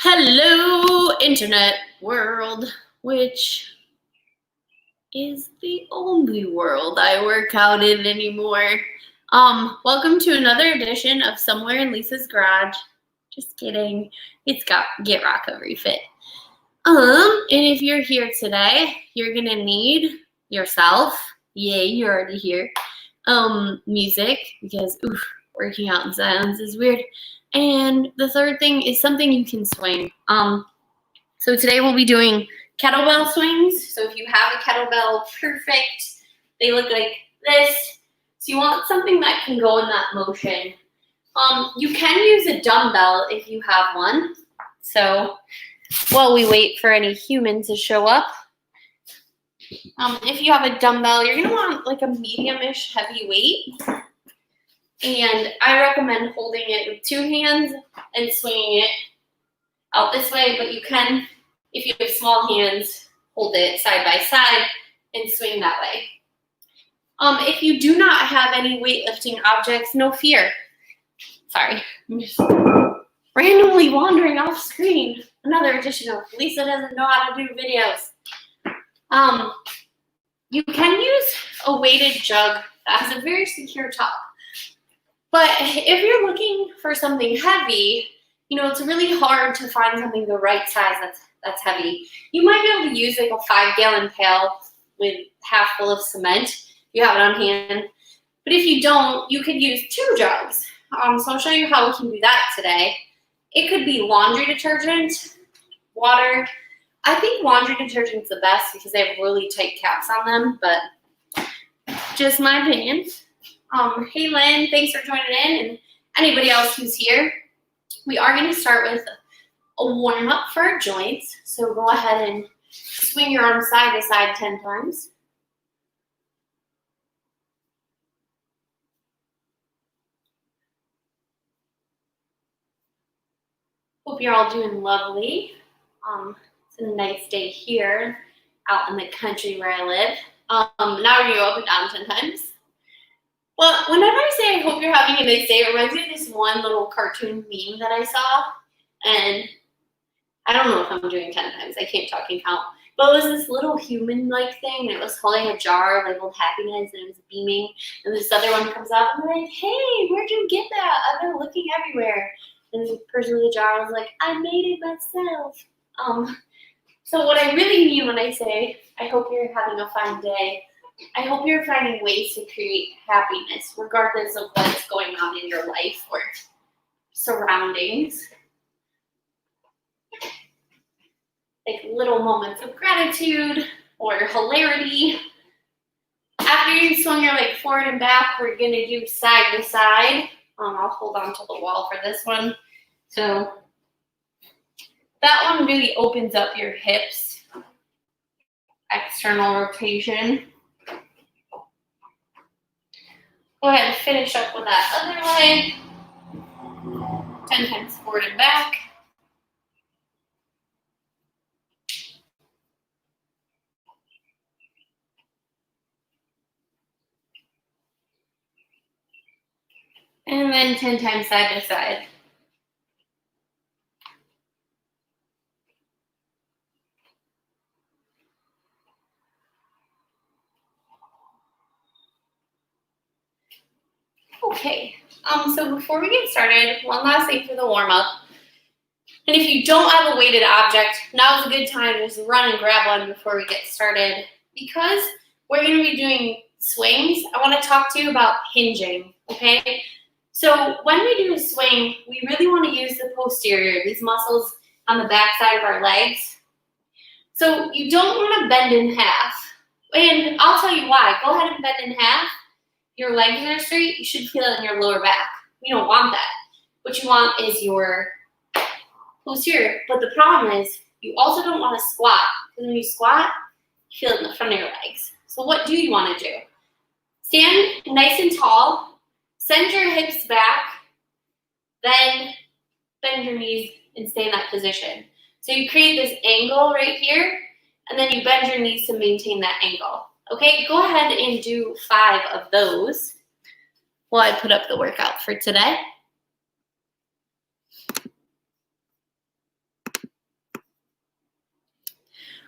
Hello, internet world, which is the only world I work out in anymore. Welcome to another edition of Somewhere in Lisa's Garage. Just kidding. It's got Get ROCovery Fit. And if you're here today, you're gonna need yourself. Yay, you're already here. Music, because working out in silence is weird. And the third thing is something you can swing. So today we'll be doing kettlebell swings. So if you have a kettlebell, perfect. They look like this. So you want something that can go in that motion. You can use a dumbbell if you have one. So while we wait for any human to show up, if you have a dumbbell, you're gonna want like a medium-ish heavy weight. And I recommend holding it with two hands and swinging it out this way, but you can, if you have small hands, hold it side by side and swing that way. If you do not have any weightlifting objects, no fear. Sorry, I'm just randomly wandering off screen. Another addition of Lisa doesn't know how to do videos. You can use a weighted jug that has a very secure top. But if you're looking for something heavy, it's really hard to find something the right size that's heavy. You might be able to use like a 5-gallon pail with half full of cement if you have it on hand. But if you don't, you could use 2 jugs. So I'll show you how we can do that today. It could be laundry detergent, water. I think laundry detergent's the best because they have really tight caps on them, but just my opinion. Hey Lynn, thanks for joining in, and anybody else who's here. We are going to start with a warm-up for our joints. So go ahead and swing your arm side to side 10 times. Hope you're all doing lovely. It's a nice day here out in the country where I live. Now we're going to go up and down 10 times. Well, whenever I say I hope you're having a nice day, it reminds me of this one little cartoon meme that I saw. And I don't know if I'm doing 10 times. I can't talk and count. But it was this little human-like thing, and it was holding a jar labeled happiness, and it was beaming. And this other one comes up, and they're like, hey, where'd you get that? I've been looking everywhere. And the person with the jar was like, I made it myself. So what I really mean when I say I hope you're having a fine day, I hope you're finding ways to create happiness, regardless of what's going on in your life or surroundings. Like little moments of gratitude or hilarity. After you swing your leg forward and back, we're going to do side to side. I'll hold on to the wall for this one. So that one really opens up your hips. External rotation. Go ahead and finish up with that other leg. 10 times forward and back. And then 10 times side to side. Okay, so before we get started, one last thing for the warm-up. And if you don't have a weighted object, now's a good time to just run and grab one before we get started. Because we're going to be doing swings, I want to talk to you about hinging, okay? So when we do a swing, we really want to use the posterior, these muscles on the back side of our legs. So you don't want to bend in half. And I'll tell you why. Go ahead and bend in half. Your legs are straight, you should feel it in your lower back. You don't want that. What you want is your posterior. But the problem is, you also don't want to squat. Because when you squat, you feel it in the front of your legs. So what do you want to do? Stand nice and tall. Send your hips back. Then bend your knees and stay in that position. So you create this angle right here. And then you bend your knees to maintain that angle. Okay, go ahead and do 5 of those while I put up the workout for today.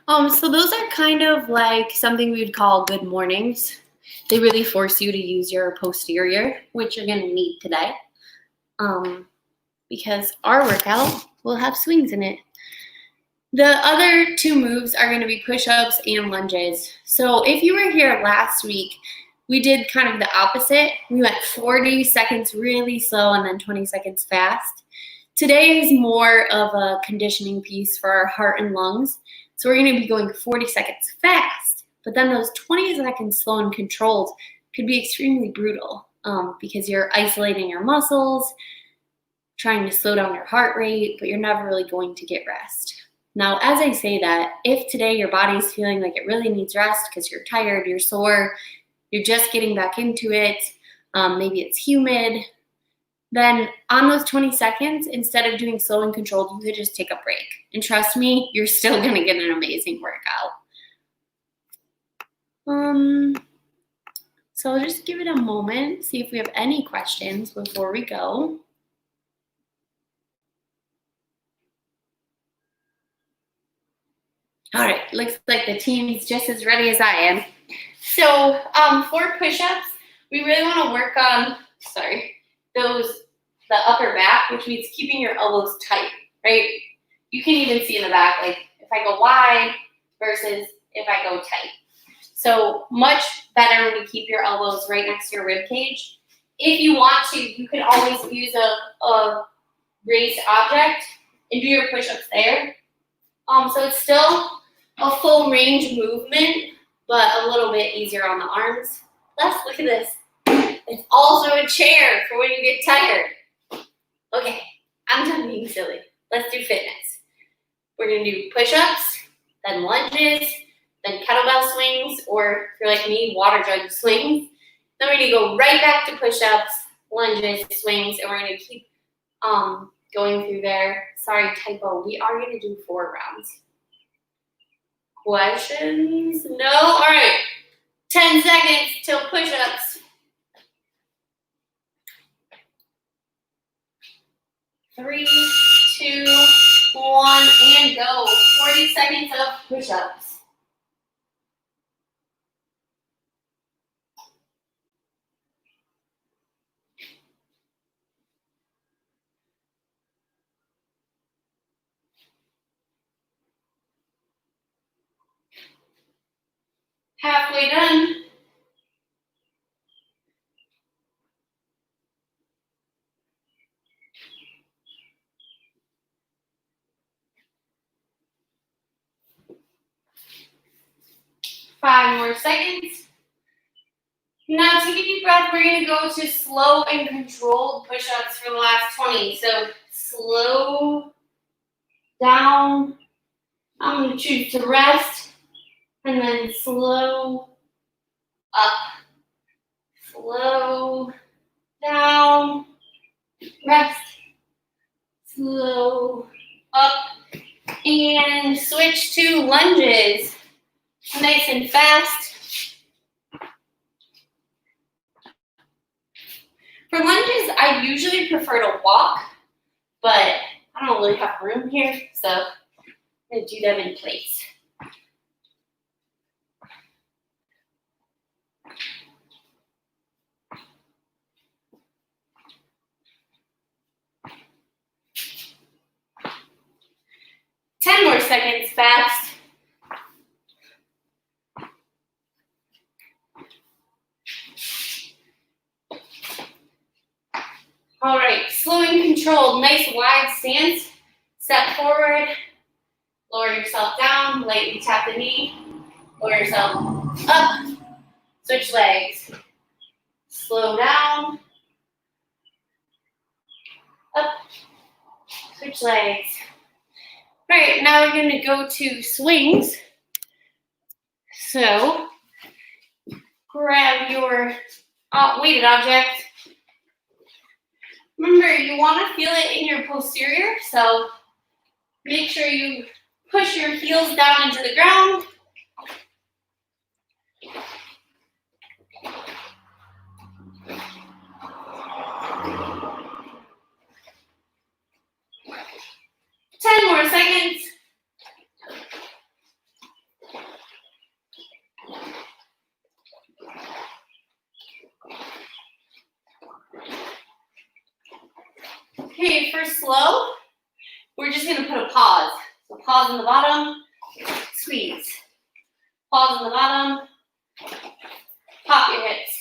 So those are kind of like something we would call good mornings. They really force you to use your posterior, which you're gonna need today, because our workout will have swings in it. The other two moves are gonna be push-ups and lunges. So if you were here last week, we did kind of the opposite. We went 40 seconds really slow and then 20 seconds fast. Today is more of a conditioning piece for our heart and lungs. So we're going to be going 40 seconds fast, but then those 20 seconds slow and controlled could be extremely brutal because you're isolating your muscles, trying to slow down your heart rate, but you're never really going to get rest. Now, as I say that, if today your body is feeling like it really needs rest because you're tired, you're sore, you're just getting back into it, maybe it's humid, then on those 20 seconds, instead of doing slow and controlled, you could just take a break. And trust me, you're still going to get an amazing workout. So I'll just give it a moment, see if we have any questions before we go. All right, looks like the team's just as ready as I am. So for push-ups, we really want to work on, the upper back, which means keeping your elbows tight, right? You can even see in the back, like if I go wide versus if I go tight. So much better when you keep your elbows right next to your rib cage. If you want to, you can always use a raised object and do your push-ups there. So it's still a full range movement, but a little bit easier on the arms. Let's look at this. It's also a chair for when you get tired. Okay, I'm done being silly. Let's do fitness. We're gonna do push-ups, then lunges, then kettlebell swings, or if you're like me, water jug swings. Then we're gonna go right back to push-ups, lunges, swings, and we're gonna keep going through there. Sorry, typo, we are gonna do 4 rounds. Questions? No? All right, 10 seconds till push-ups. 3, 2, 1, and go. 40 seconds of push-ups. Halfway done. Five more seconds. Now take a deep breath. We're going to go to slow and controlled push-ups for the last 20. So slow down. I'm going to choose to rest. And then slow up. Slow down. Rest. Slow up. And switch to lunges. Nice and fast. For lunges, I usually prefer to walk, but I don't really have room here, so I'm going to do them in place. Ten more seconds fast. All right, slow and controlled, nice wide stance. Step forward, lower yourself down, lightly tap the knee, lower yourself up, switch legs. Slow down, up, switch legs. All right, now we're going to go to swings. So grab your weighted object. Remember, you want to feel it in your posterior, so make sure you push your heels down into the ground. Ten more seconds. Okay, for slow, we're just gonna put a pause. So pause in the bottom, squeeze. Pause in the bottom, pop your hips.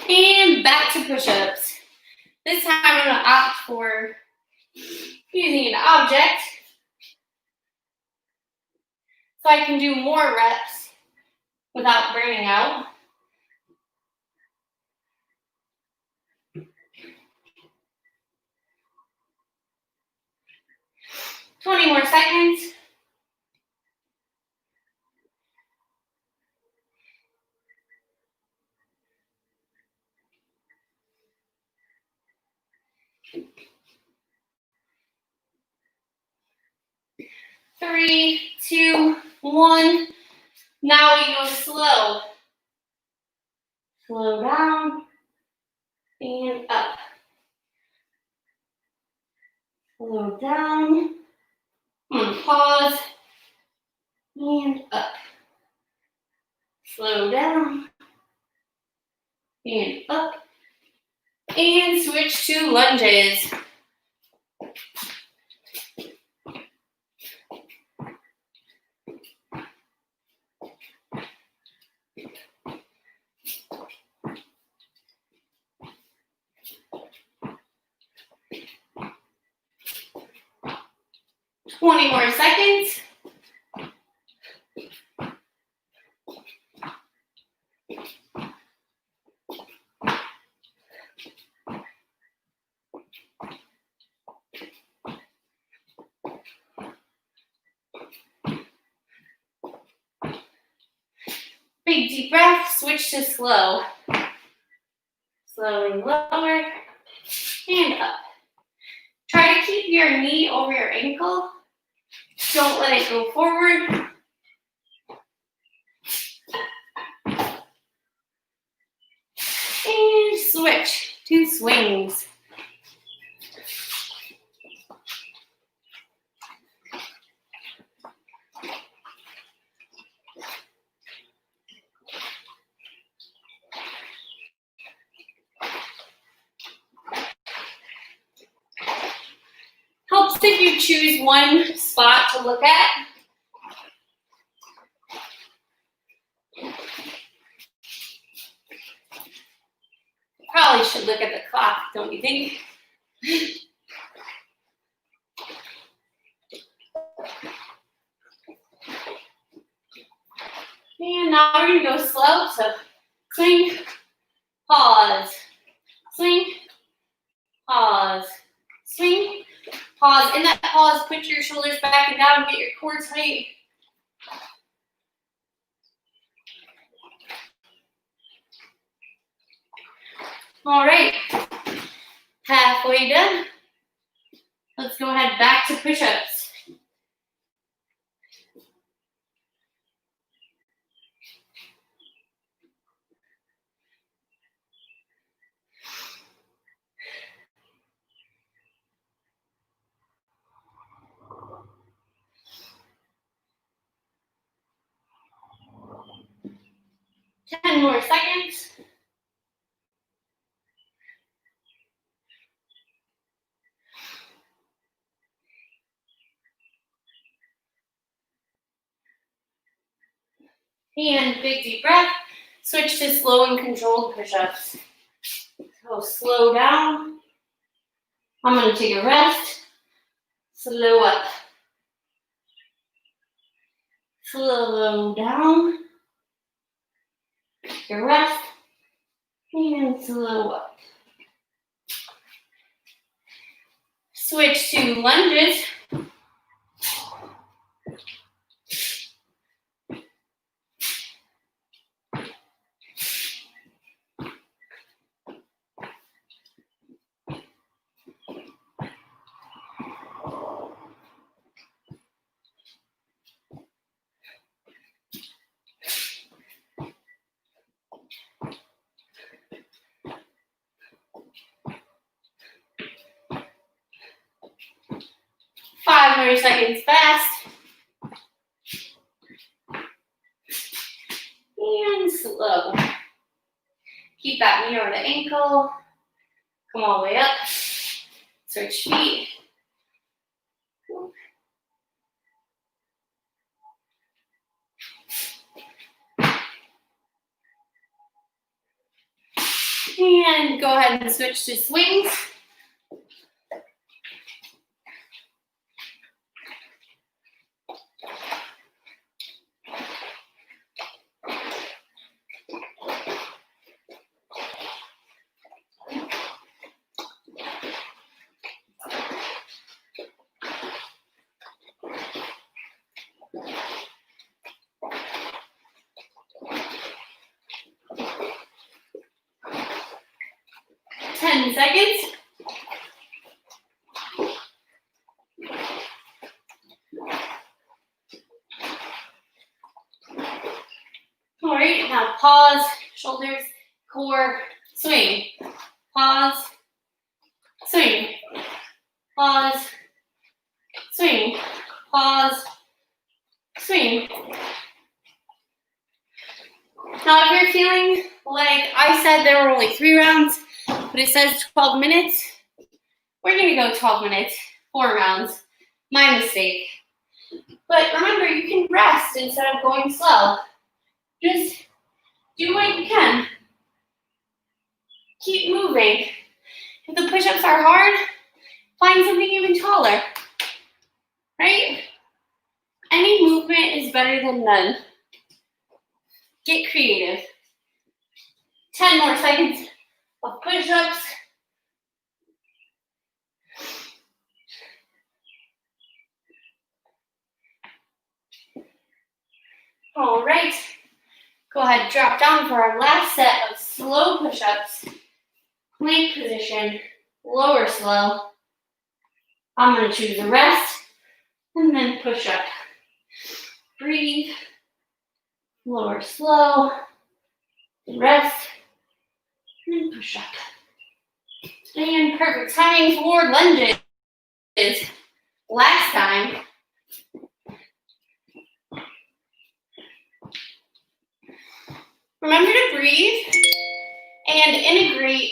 And back to push-ups. This time I'm gonna opt for using an object so I can do more reps without burning out. Twenty more seconds. Three, two, one. Now we go slow. Slow down and up. Slow down. Pause and up. Slow down and up. And switch to lunges. Twenty more seconds. Big deep breath, switch to slow. Slowing lower and up. Try to keep your knee over your ankle. Don't let it go forward. And switch to swings. Helps if you choose one spot to look at. Probably should look at the clock, don't you think? And now we're gonna go slow, so swing, pause, swing, pause, swing, pause. In that pause, put your shoulders back and down, get your core tight. All right, halfway done. Let's go ahead back to push-ups. Ten more seconds. And big deep breath. Switch to slow and controlled push-ups. So slow down. I'm going to take a rest. Slow up. Slow down. Take a rest. And slow up. Switch to lunges. Five more seconds fast. slow. Keep that knee over the ankle. Come all the way up. Switch feet. And go ahead and switch to swings. Seconds. All right, now pause, shoulders, core, swing. Pause, swing. Pause, swing. Pause, swing. Now if you're feeling like I said there were only 3 rounds, but it says 12 minutes, we're gonna go 12 minutes, 4 rounds. My mistake. But remember, you can rest instead of going slow. Just do what you can. Keep moving. If the push-ups are hard, find something even taller, right? Any movement is better than none. Get creative. 10 more seconds of push-ups. All right, go ahead, drop down for our last set of slow push-ups. Plank position, lower slow. I'm gonna choose a rest and then push up. Breathe, lower slow, rest, and push up. And perfect timing for lunges. Last time, remember to breathe and integrate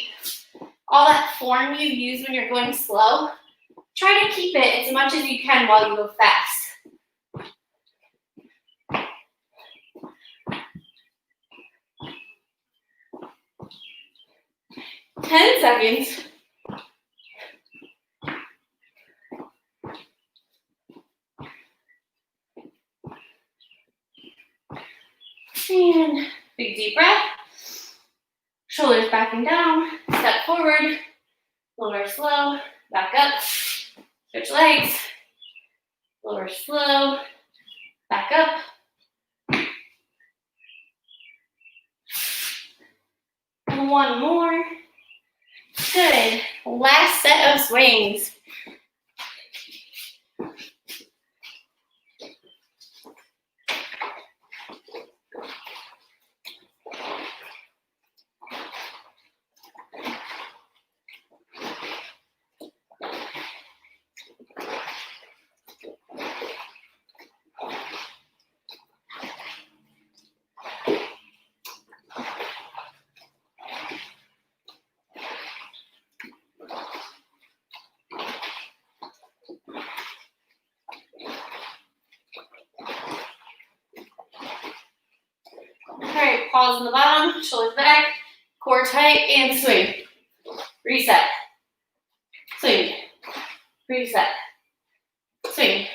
all that form you use when you're going slow. Try to keep it as much as you can while you go fast. Ten seconds. And big deep breath. Shoulders back and down. Step forward. Lower slow. Back up. Switch legs. Lower slow. Back up. And one more. Good. Last set of swings. Alright, pause on the bottom, shoulders back, core tight, and swing. Reset. Swing. Reset. Swing.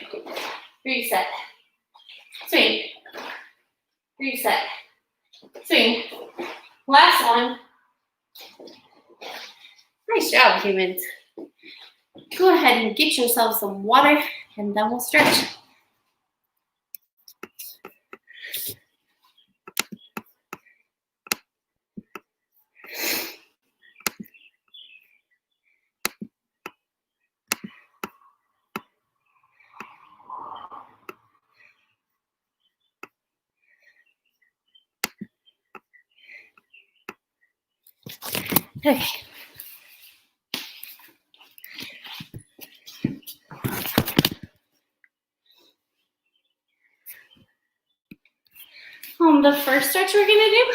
Reset. Swing. Reset. Swing. Last one. Nice job, humans. Go ahead and get yourself some water, and then we'll stretch. Okay. The first stretch we're gonna do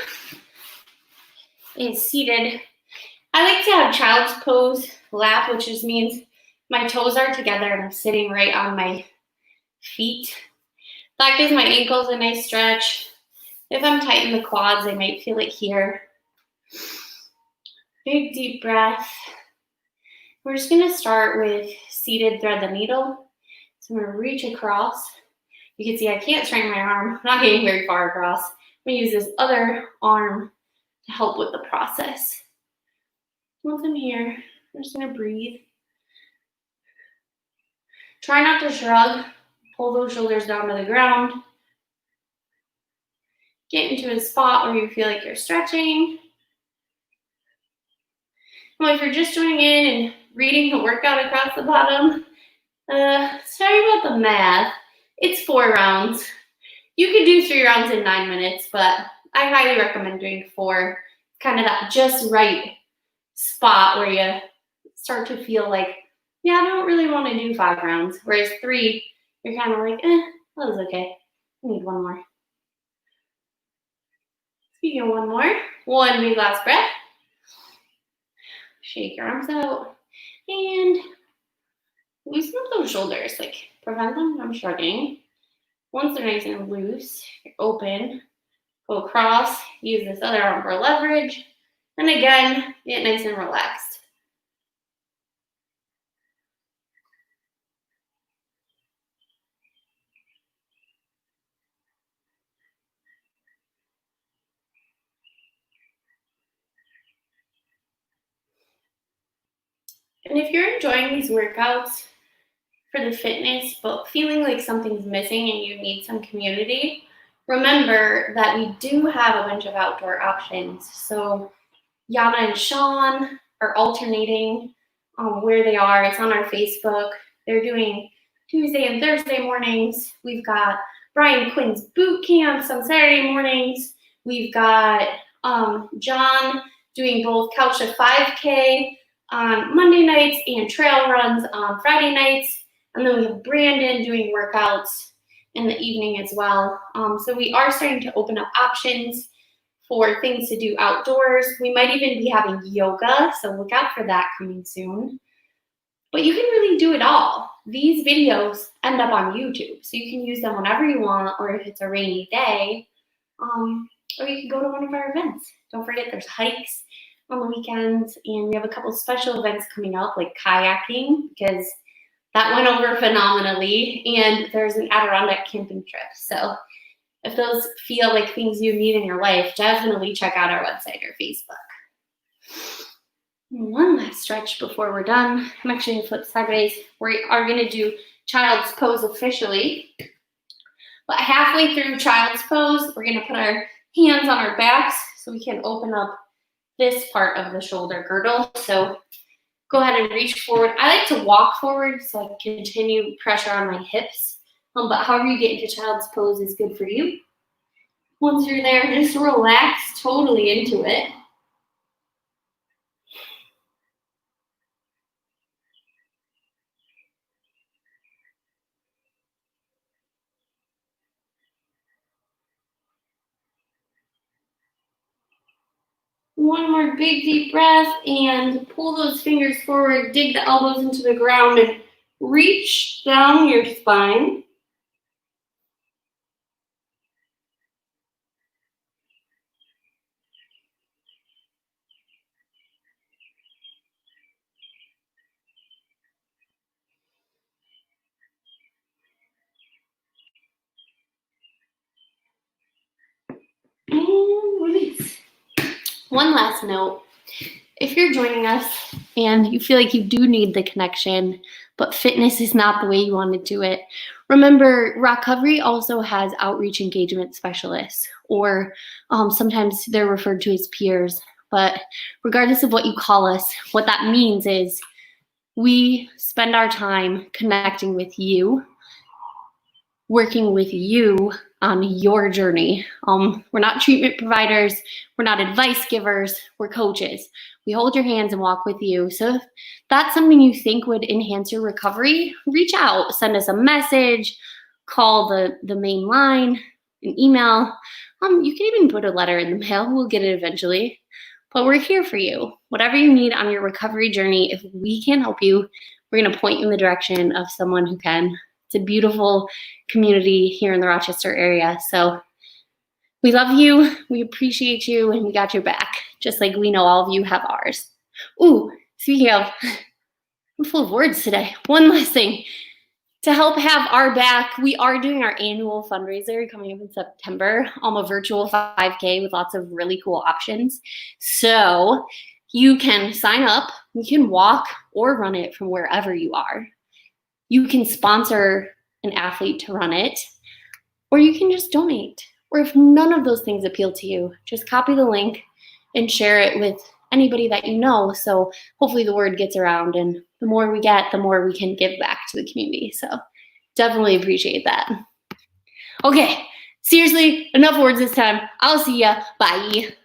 is seated. I like to have child's pose lap, which just means my toes are together and I'm sitting right on my feet. That gives my ankles a nice stretch. If I'm tight in the quads, I might feel it here. Big deep breath. We're just gonna start with seated thread the needle. So I'm gonna reach across. You can see I can't straighten my arm. I'm not getting very far across. I'm gonna use this other arm to help with the process. Once I'm here, I'm just gonna breathe. Try not to shrug. Pull those shoulders down to the ground. Get into a spot where you feel like you're stretching. Well, if you're just joining in and reading the workout across the bottom, sorry about the math. It's 4 rounds. You could do 3 rounds in 9 minutes, but I highly recommend doing 4. Kind of that just right spot where you start to feel like, yeah, I don't really want to do 5 rounds. Whereas 3, you're kind of like, that was okay. I need 1 more. Speaking of 1 more, 1 big last breath. Shake your arms out and loosen up those shoulders, like prevent them from shrugging. Once they're nice and loose, you're open, go across, use this other arm for leverage, and again, get nice and relaxed. And if you're enjoying these workouts for the fitness, but feeling like something's missing and you need some community, remember that we do have a bunch of outdoor options. So Yana and Sean are alternating where they are. It's on our Facebook. They're doing Tuesday and Thursday mornings. We've got Brian Quinn's boot camps on Saturday mornings. We've got John doing both Couch to 5K on Monday nights and trail runs on Friday nights. And then we have Brandon doing workouts in the evening as well. So we are starting to open up options for things to do outdoors. We might even be having yoga, so look out for that coming soon. But you can really do it all. These videos end up on YouTube, so you can use them whenever you want, or if it's a rainy day, or you can go to one of our events. Don't forget there's hikes on the weekends, and we have a couple special events coming up, like kayaking, because that went over phenomenally, and there's an Adirondack camping trip. So if those feel like things you need in your life, definitely check out our website or Facebook. One last stretch before we're done. I'm actually going to flip sideways. We are going to do child's pose officially. But halfway through child's pose, we're going to put our hands on our backs so we can open up this part of the shoulder girdle. So go ahead and reach forward. I like to walk forward so I can continue pressure on my hips. But however you get into child's pose is good for you. Once you're there, just relax totally into it. One more big deep breath and pull those fingers forward, dig the elbows into the ground and reach down your spine. And release. One last note. If you're joining us and you feel like you do need the connection, but fitness is not the way you want to do it, remember ROCovery also has outreach engagement specialists, or sometimes they're referred to as peers. But regardless of what you call us, what that means is we spend our time connecting with you, working with you on your journey. We're not treatment providers. We're not advice givers. We're coaches. We hold your hands and walk with you. So if that's something you think would enhance your recovery, reach out, send us a message, call the main line, an email. You can even put a letter in the mail. We'll get it eventually. But we're here for you. Whatever you need on your recovery journey, if we can help you, we're going to point you in the direction of someone who can. It's a beautiful community here in the Rochester area. So we love you, we appreciate you, and we got your back, just like we know all of you have ours. Ooh, speaking of, I'm full of words today. One last thing. To help have our back, we are doing our annual fundraiser coming up in September, a virtual 5K with lots of really cool options. So you can sign up, you can walk or run it from wherever you are. You can sponsor an athlete to run it, or you can just donate. Or if none of those things appeal to you, just copy the link and share it with anybody that you know. So hopefully the word gets around, and the more we get, the more we can give back to the community. So definitely appreciate that. Okay, seriously, enough words this time. I'll see ya. Bye.